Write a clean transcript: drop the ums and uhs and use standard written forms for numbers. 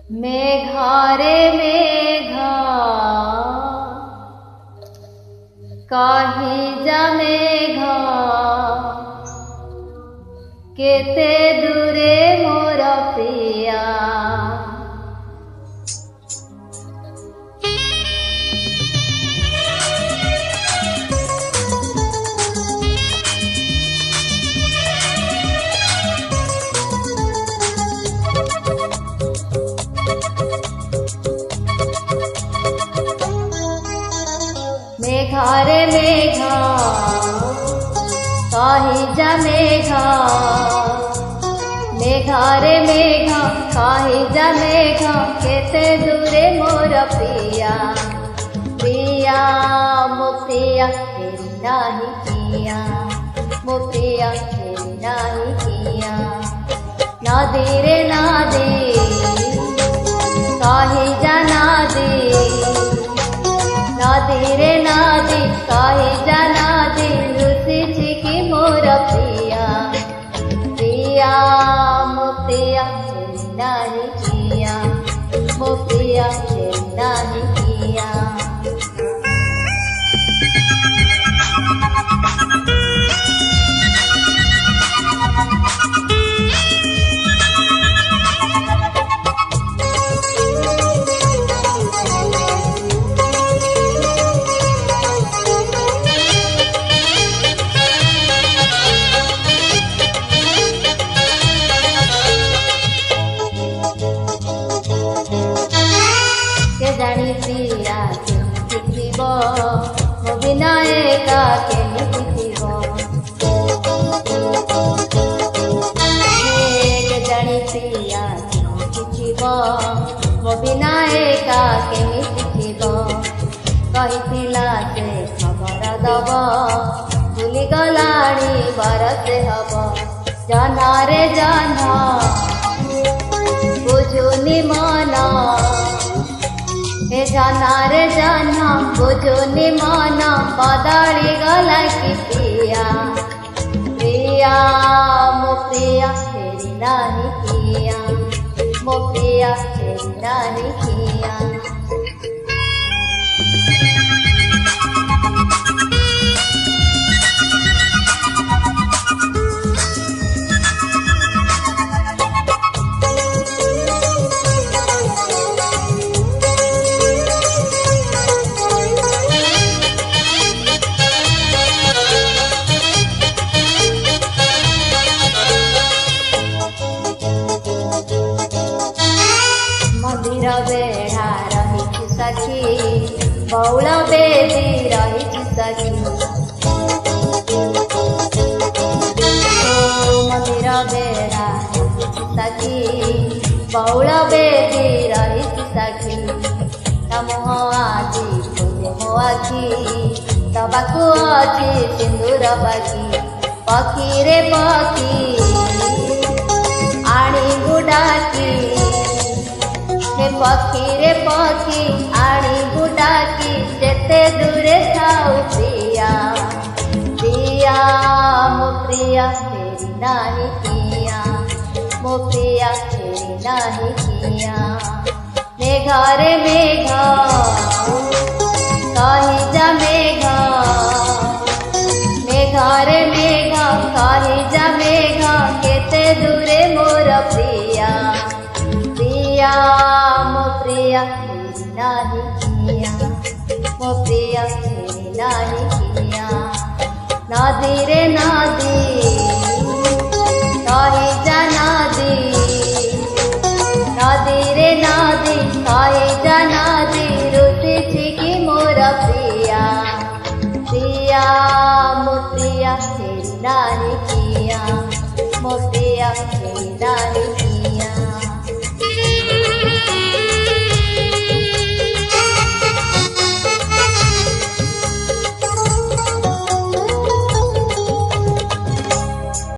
मेघारे मेघा कहीं जा मेघा केते दूरे मोर प्रिया। मेघारे मेघा कहीं जा मेघा मेघारे मेघा कहीं जा मेघा केते दूरे मोर प्रिया। प्रिया मो प्रिया तेरी नाही किया, मो प्रिया तेरी नाही किया। नदी रे नदी कहीं जा नदी, नदी रे नदी कहीं जा नदी रुचि छिकी मोर प्रिया। प्रिया मो प्रिया तेरी नाही किया, मो प्रिया तेरी नाही किया। जानी प्रिया केमिति थिबो मो बिना एका केमिति थिबो। जानी प्रिया केमिति थिबो मो बिना एका केमिति थिबो। कहिथिला से खबर दब भूली गलाणी बरसे हब। जाना रे जाना बुझुनी मना, हे जाना रे जाना बुझुनी मना बदली गला की प्रिया। प्रिया मो प्रिया तेरी नाही किया, मो प्रिया तेरी नाही किया। मंदिर बेढ़ा रही सखी बौल बेदी रही सखी। मंदिर बेढ़ा सखी बौल बेदी रही सखी। तमुह आजी फुले मो आखी तबाकू अच्छी सिंदूर बाकी। पखी रे पखी आणी गुडाकी, हे पखी रे पखी आणी गुडाकी जेते दूरे थाऊ प्रिया। प्रिया मो प्रिया तेरी नाही किया, मो प्रिया तेरी नाही किया। मेघारे मेघा कहीं जा मेघा मेघारे मेघा कहीं जा मेघा केते दूरे मोर प्रिया। प्रिया मो प्रिया तेरी नाही किया, मो प्रिया तेरी नाही किया। नदी रे नदी कहीं जा नदी, नदी रे नदी कहीं जा नदी रुचि छिकी मोर प्रिया। प्रिया मो प्रिया तेरी नाही किया, मो प्रिया तेरी नाही